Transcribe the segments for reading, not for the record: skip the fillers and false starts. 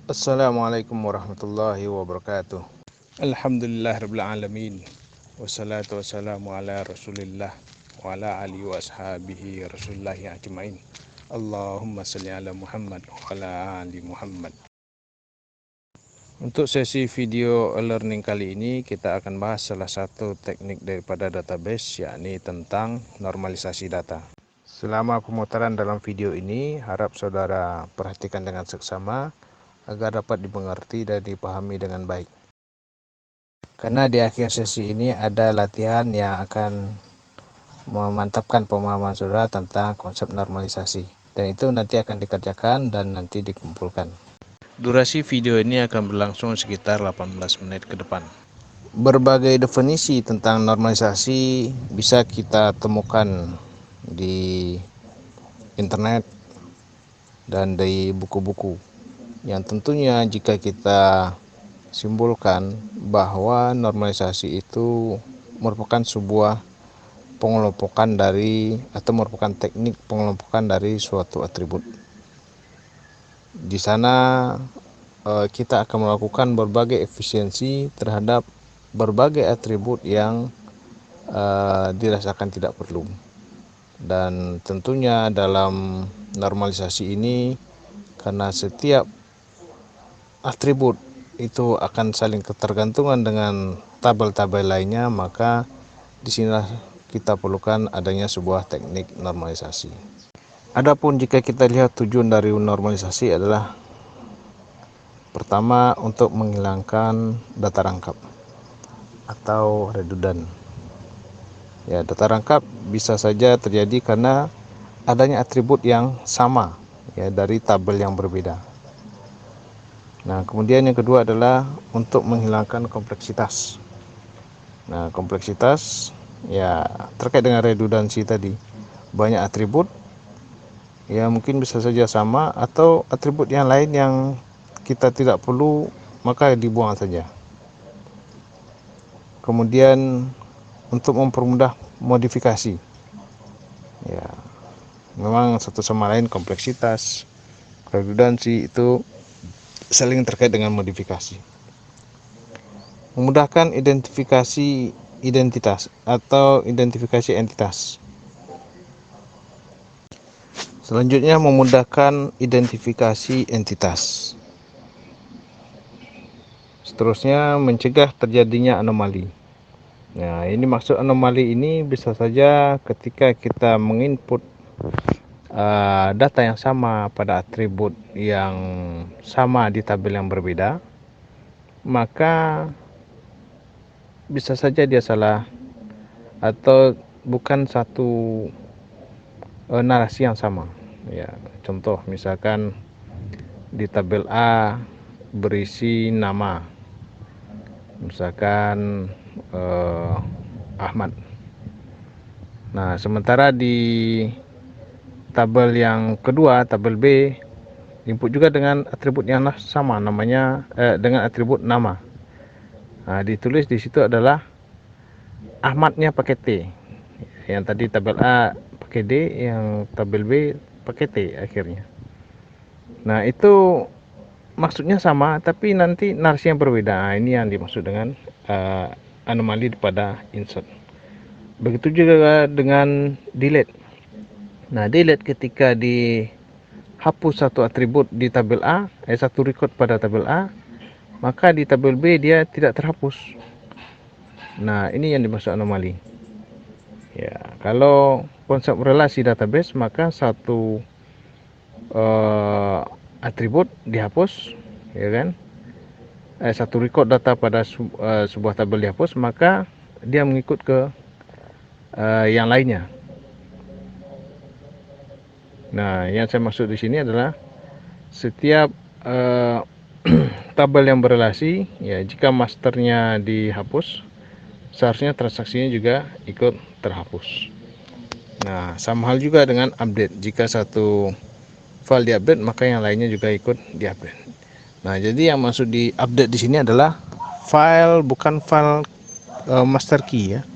Assalamualaikum warahmatullahi wabarakatuh. Alhamdulillahirabbil alamin. Wassalatu wassalamu ala Rasulillah wa ala alihi wa ashabihi Rasulillah ajmain. Allahumma shalli ala Muhammad wa ala ali Muhammad. Untuk sesi video learning kali ini kita akan bahas salah satu teknik daripada database, yakni tentang normalisasi data. Selama pemutaran dalam video ini harap saudara perhatikan dengan seksama agar dapat dimengerti dan dipahami dengan baik. Karena di akhir sesi ini ada latihan yang akan memantapkan pemahaman saudara tentang konsep normalisasi. Dan itu nanti akan dikerjakan dan nanti dikumpulkan. Durasi video ini akan berlangsung sekitar 18 menit ke depan. Berbagai definisi tentang normalisasi bisa kita temukan di internet dan di buku-buku. Yang tentunya jika kita simpulkan bahwa normalisasi itu merupakan sebuah pengelompokan dari atau merupakan teknik pengelompokan dari suatu atribut. Di sana kita akan melakukan berbagai efisiensi terhadap berbagai atribut yang dirasakan tidak perlu. Dan tentunya dalam normalisasi ini, karena setiap atribut itu akan saling ketergantungan dengan tabel-tabel lainnya, maka disinilah kita perlukan adanya sebuah teknik normalisasi. Adapun jika kita lihat tujuan dari normalisasi adalah pertama, untuk menghilangkan data rangkap atau redundant. Ya, data rangkap bisa saja terjadi karena adanya atribut yang sama ya dari tabel yang berbeda. Nah, kemudian yang kedua adalah untuk menghilangkan kompleksitas. Nah, kompleksitas ya terkait dengan redundansi tadi. Banyak atribut ya mungkin bisa saja sama, atau atribut yang lain yang kita tidak perlu maka dibuang saja. Kemudian untuk mempermudah modifikasi. Ya, memang satu sama lain kompleksitas, redundansi itu saling terkait dengan modifikasi. Memudahkan identifikasi identitas atau identifikasi entitas. Selanjutnya, memudahkan identifikasi entitas. Seterusnya, mencegah terjadinya anomali. Nah, ini maksud anomali ini bisa saja ketika kita menginput data yang sama pada atribut yang sama di tabel yang berbeda, maka bisa saja dia salah atau bukan satu narasi yang sama. Ya, contoh misalkan di tabel A berisi nama, misalkan Ahmad. Nah, sementara di tabel yang kedua, tabel B, input juga dengan atribut yang sama, namanya dengan atribut nama. Nah, ditulis di situ adalah Ahmadnya pakai T. Yang tadi tabel A pakai D, yang tabel B pakai T akhirnya. Nah, itu maksudnya sama tapi nanti narasinya berbeda. Nah, ini yang dimaksud dengan anomali pada insert. Begitu juga dengan delete. Nah, delete ketika dihapus satu atribut di tabel A, satu record pada tabel A, maka di tabel B dia tidak terhapus. Nah, ini yang dimaksud anomali. Ya, kalau konsep relasi database, maka satu atribut dihapus, ya kan? Satu record data pada sebuah tabel dihapus, maka dia mengikut ke yang lainnya. Nah, yang saya maksud di sini adalah setiap tabel yang berrelasi, ya jika masternya dihapus, seharusnya transaksinya juga ikut terhapus. Nah, sama hal juga dengan update. Jika satu file diupdate, maka yang lainnya juga ikut diupdate. Nah, jadi yang maksud di update di sini adalah file, bukan file master key ya.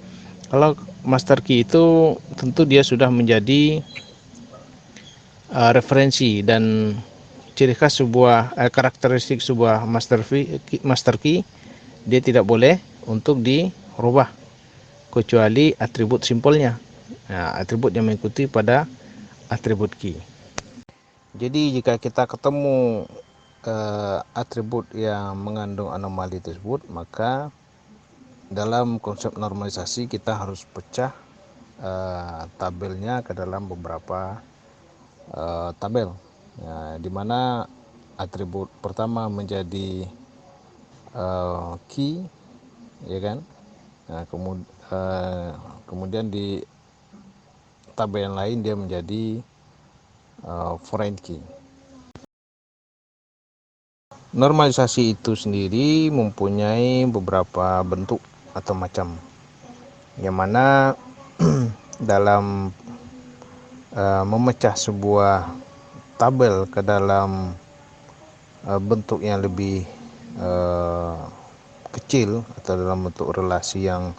Kalau master key itu tentu dia sudah menjadi referensi dan ciri khas sebuah karakteristik sebuah master key, dia tidak boleh untuk dirubah kecuali atribut simpelnya. Nah, atribut yang mengikuti pada atribut key. Jadi jika kita ketemu atribut yang mengandung anomali tersebut, maka dalam konsep normalisasi kita harus pecah tabelnya ke dalam beberapa tabel, ya, di mana atribut pertama menjadi key, ya kan. Nah, kemudian di tabel yang lain dia menjadi foreign key. Normalisasi itu sendiri mempunyai beberapa bentuk atau macam, yang mana dalam memecah sebuah tabel ke dalam bentuk yang lebih kecil atau dalam bentuk relasi yang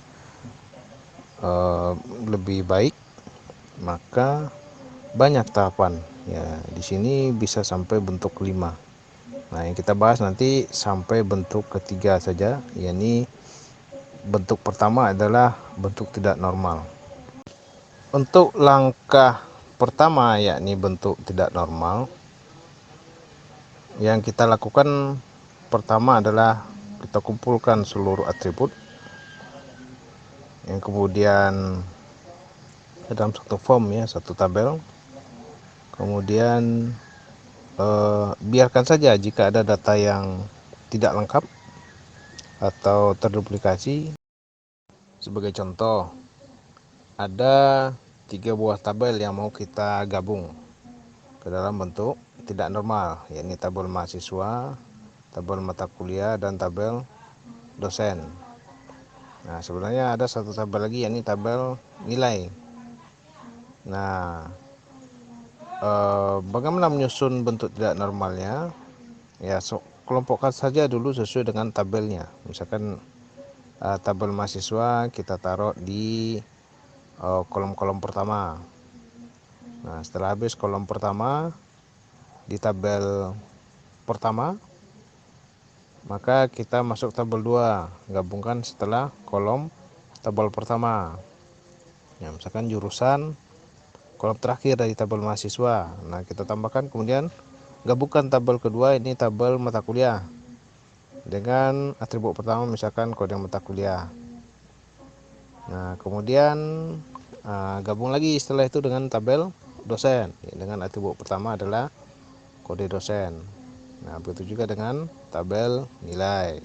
lebih baik, maka banyak tahapan. Ya, di sini bisa sampai bentuk 5. Nah, yang kita bahas nanti sampai bentuk ketiga saja, yakni bentuk pertama adalah bentuk tidak normal. Untuk langkah pertama, yakni bentuk tidak normal, yang kita lakukan pertama adalah kita kumpulkan seluruh atribut, yang kemudian dalam satu form, ya, satu tabel. Kemudian biarkan saja jika ada data yang tidak lengkap atau terduplikasi. Sebagai contoh, ada 3 buah tabel yang mau kita gabung ke dalam bentuk tidak normal, yakni tabel mahasiswa, tabel mata kuliah, dan tabel dosen. Nah, sebenarnya ada satu tabel lagi, yakni tabel nilai. Nah, bagaimana menyusun bentuk tidak normalnya? Ya, kelompokkan saja dulu sesuai dengan tabelnya. Misalkan tabel mahasiswa kita taruh di kolom-kolom pertama. Nah, setelah habis kolom pertama di tabel pertama, maka kita masuk tabel 2, gabungkan setelah kolom tabel pertama. Ya, misalkan jurusan, kolom terakhir dari tabel mahasiswa. Nah, kita tambahkan, kemudian gabungkan tabel kedua, ini tabel mata kuliah, dengan atribut pertama, misalkan kode mata kuliah. Nah, kemudian gabung lagi setelah itu dengan tabel dosen, dengan atribut pertama adalah kode dosen. Nah, begitu juga dengan tabel nilai.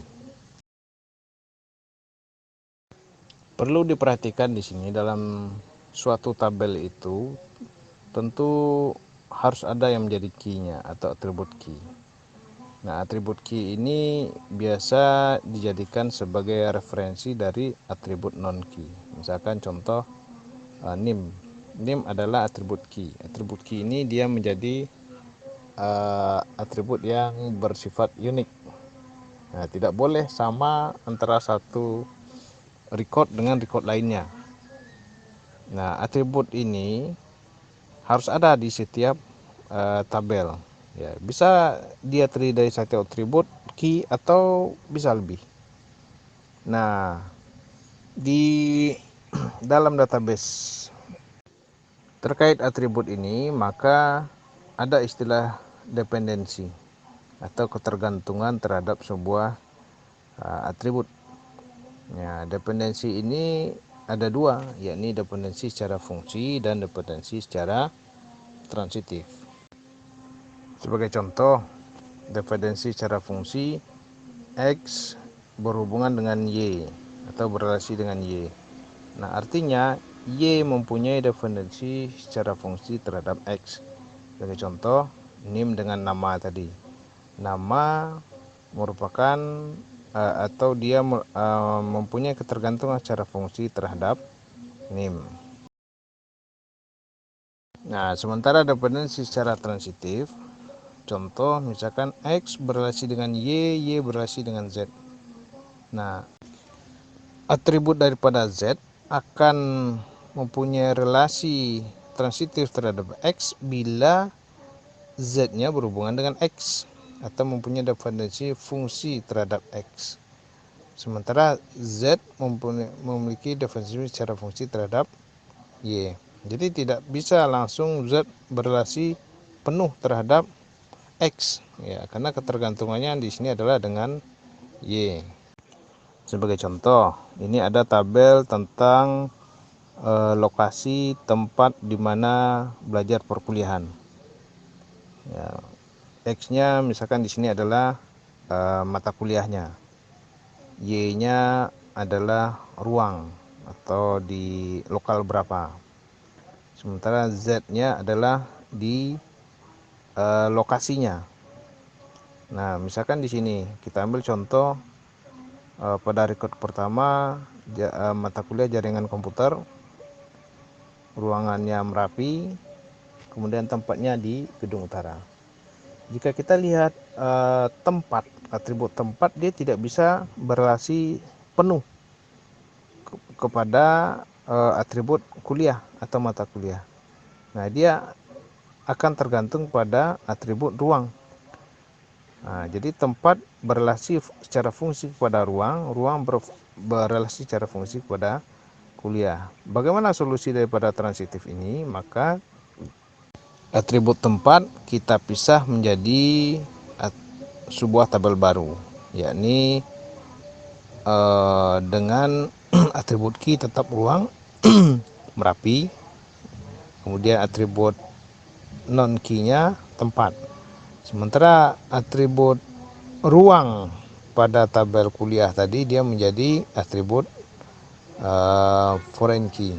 Perlu diperhatikan di sini, dalam suatu tabel itu tentu harus ada yang menjadi key-nya atau atribut key. Nah, atribut key ini biasa dijadikan sebagai referensi dari atribut non key. Misalkan contoh NIM. NIM adalah atribut key. Atribut key ini dia menjadi atribut yang bersifat unik. Nah, tidak boleh sama antara satu record dengan record lainnya. Nah, atribut ini harus ada di setiap tabel. Ya, bisa dia terdiri dari satu atribut key atau bisa lebih. Nah, di dalam database terkait atribut ini, maka ada istilah dependensi atau ketergantungan terhadap sebuah atribut. Ya, dependensi ini ada 2, yakni dependensi secara fungsi dan dependensi secara transitif. Sebagai contoh, dependensi secara fungsi, X berhubungan dengan Y atau berrelasi dengan Y. Nah, artinya Y mempunyai dependensi secara fungsi terhadap X. Sebagai contoh, NIM dengan nama tadi. Nama merupakan atau dia mempunyai ketergantungan secara fungsi terhadap NIM. Nah, sementara dependensi secara transitif, contoh misalkan X berrelasi dengan Y, Y berrelasi dengan Z. Nah, atribut daripada Z akan mempunyai relasi transitif terhadap X bila Z-nya berhubungan dengan X atau mempunyai definisi fungsi terhadap X. Sementara Z memiliki definisi secara fungsi terhadap Y. Jadi tidak bisa langsung Z berrelasi penuh terhadap X, ya, karena ketergantungannya di sini adalah dengan Y. Sebagai contoh, ini ada tabel tentang lokasi tempat di mana belajar perkuliahan. Ya, X-nya misalkan di sini adalah mata kuliahnya, Y-nya adalah ruang atau di lokal berapa. Sementara Z-nya adalah di lokasinya. Nah, misalkan di sini kita ambil contoh pada record pertama mata kuliah jaringan komputer, ruangannya Merapi, kemudian tempatnya di Gedung Utara. Jika kita lihat tempat, atribut tempat, dia tidak bisa berrelasi penuh kepada atribut kuliah atau mata kuliah. Nah, dia akan tergantung pada atribut ruang. Nah, jadi tempat berrelasi secara fungsi kepada ruang, ruang berrelasi secara fungsi kepada kuliah. Bagaimana solusi daripada transitif ini? Maka atribut tempat kita pisah menjadi sebuah tabel baru, yakni dengan atribut key tetap ruang Merapi, kemudian atribut non key-nya tempat. Sementara atribut ruang pada tabel kuliah tadi dia menjadi atribut foreign key.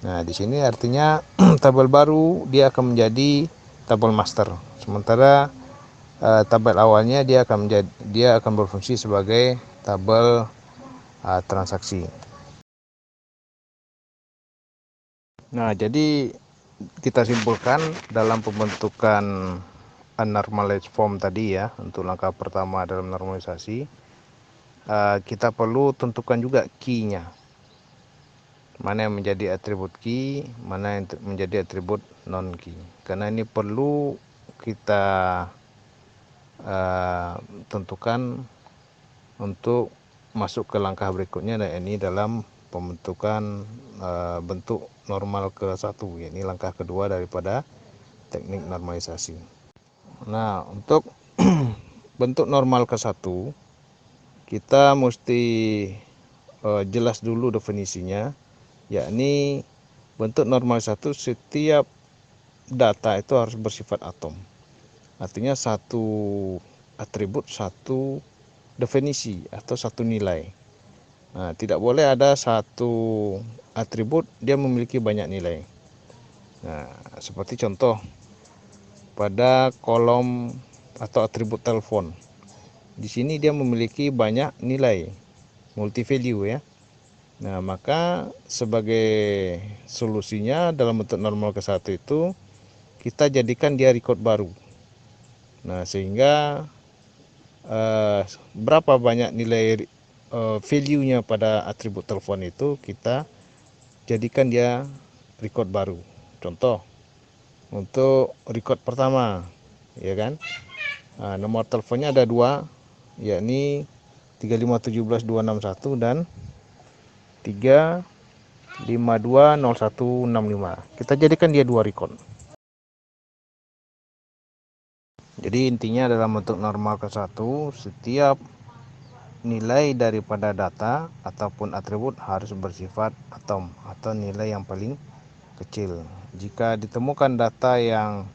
Nah, di sini artinya tabel baru dia akan menjadi tabel master. Sementara tabel awalnya dia akan berfungsi sebagai tabel transaksi. Nah, jadi kita simpulkan dalam pembentukan unnormalized form tadi ya, untuk langkah pertama dalam normalisasi, kita perlu tentukan juga key-nya. Mana yang menjadi atribut key, mana yang menjadi atribut non key. Karena ini perlu kita tentukan untuk masuk ke langkah berikutnya, dan ini dalam pembentukan bentuk normal ke-1, yakni langkah kedua daripada teknik normalisasi. Nah, untuk bentuk normal ke-1 kita mesti jelas dulu definisinya, yakni bentuk normal 1 setiap data itu harus bersifat atom. Artinya satu atribut satu definisi atau satu nilai. Nah, tidak boleh ada satu atribut dia memiliki banyak nilai. Nah, seperti contoh pada kolom atau atribut telepon. Di sini dia memiliki banyak nilai, multi value ya. Nah, maka sebagai solusinya dalam bentuk normal ke-1 itu kita jadikan dia record baru. Nah, sehingga berapa banyak nilai value-nya pada atribut telepon itu kita jadikan dia record baru. Contoh untuk record pertama, ya kan, nomor teleponnya ada 2, yakni 3517261 dan 3520165. Kita jadikan dia 2 record. Jadi intinya dalam bentuk normal ke-1, setiap nilai daripada data ataupun atribut harus bersifat atom atau nilai yang paling kecil. Jika ditemukan data yang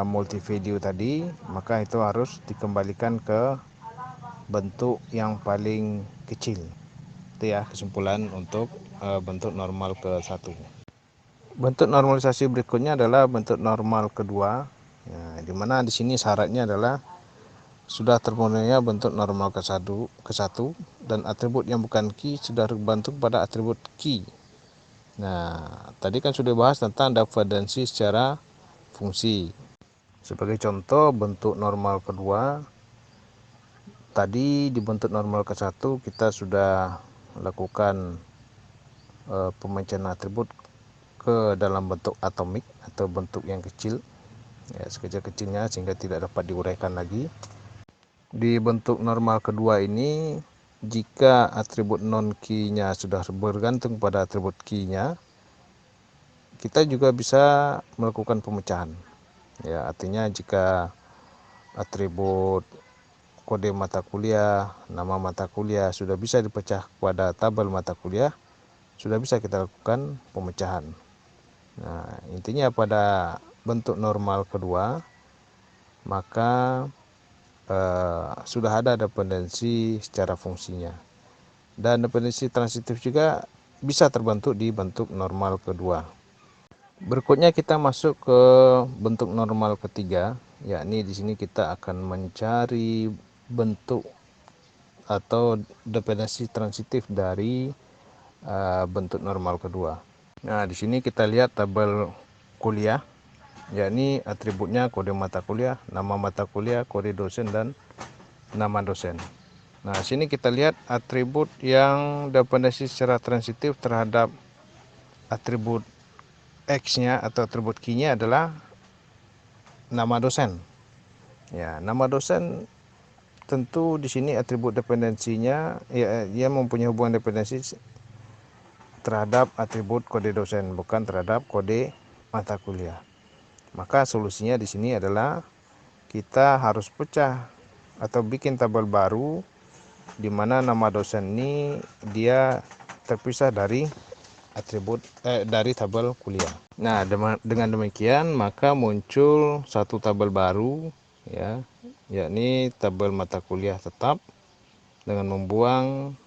multi value tadi, maka itu harus dikembalikan ke bentuk yang paling kecil. Itu ya kesimpulan untuk bentuk normal ke-1. Bentuk normalisasi berikutnya adalah bentuk normal kedua, ya, dimana di sini syaratnya adalah sudah terpenuhinya bentuk normal ke-1 dan atribut yang bukan key sudah berbentuk pada atribut key. Nah, tadi kan sudah bahas tentang dependensi secara fungsi. Sebagai contoh bentuk normal kedua, tadi di bentuk normal ke-1 kita sudah lakukan pemecahan atribut ke dalam bentuk atomik atau bentuk yang kecil. ya, sekecil-kecilnya sehingga tidak dapat diuraikan lagi. Di bentuk normal kedua ini, jika atribut non key-nya sudah bergantung pada atribut key-nya, kita juga bisa melakukan pemecahan. Ya, artinya jika atribut kode mata kuliah, nama mata kuliah sudah bisa dipecah pada tabel mata kuliah, sudah bisa kita lakukan pemecahan. Nah, intinya pada bentuk normal kedua, maka sudah ada dependensi secara fungsinya. Dan dependensi transitif juga bisa terbentuk di bentuk normal kedua. Berikutnya kita masuk ke bentuk normal ketiga, yakni di sini kita akan mencari bentuk atau dependensi transitif dari bentuk normal kedua. Nah, di sini kita lihat tabel kuliah, yakni atributnya kode mata kuliah, nama mata kuliah, kode dosen, dan nama dosen. Nah, sini kita lihat atribut yang dependensi secara transitif terhadap atribut X-nya atau atribut key-nya adalah nama dosen. Ya, nama dosen tentu di sini atribut dependensinya ya, dia mempunyai hubungan dependensi terhadap atribut kode dosen, bukan terhadap kode mata kuliah. Maka solusinya di sini adalah kita harus pecah atau bikin tabel baru di mana nama dosen ini dia terpisah dari atribut dari tabel kuliah. Nah, dengan demikian maka muncul satu tabel baru, ya, yakni tabel mata kuliah tetap dengan membuang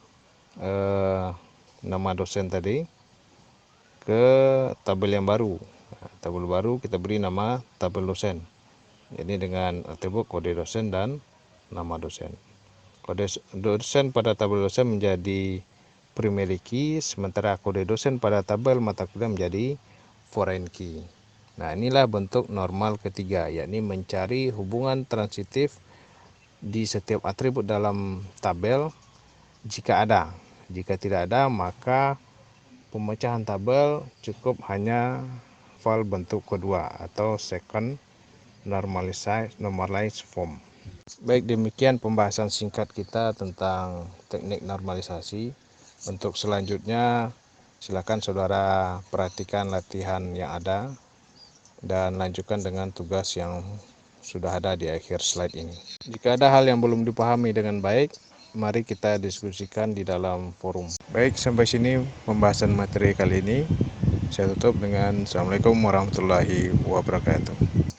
nama dosen tadi ke tabel yang baru. Nah, tabel baru kita beri nama tabel dosen, jadi dengan atribut kode dosen dan nama dosen. Kode dosen pada tabel dosen menjadi primary key, sementara kode dosen pada tabel mata kuliah menjadi foreign key. Nah, inilah bentuk normal ketiga, yakni mencari hubungan transitif di setiap atribut dalam tabel jika ada. Jika tidak ada, maka pemecahan tabel cukup hanya file bentuk kedua atau second normalized form. Baik, demikian pembahasan singkat kita tentang teknik normalisasi. Untuk selanjutnya, silakan saudara perhatikan latihan yang ada dan lanjutkan dengan tugas yang sudah ada di akhir slide ini. Jika ada hal yang belum dipahami dengan baik, mari kita diskusikan di dalam forum. Baik, sampai sini pembahasan materi kali ini. Saya tutup dengan Assalamualaikum warahmatullahi wabarakatuh.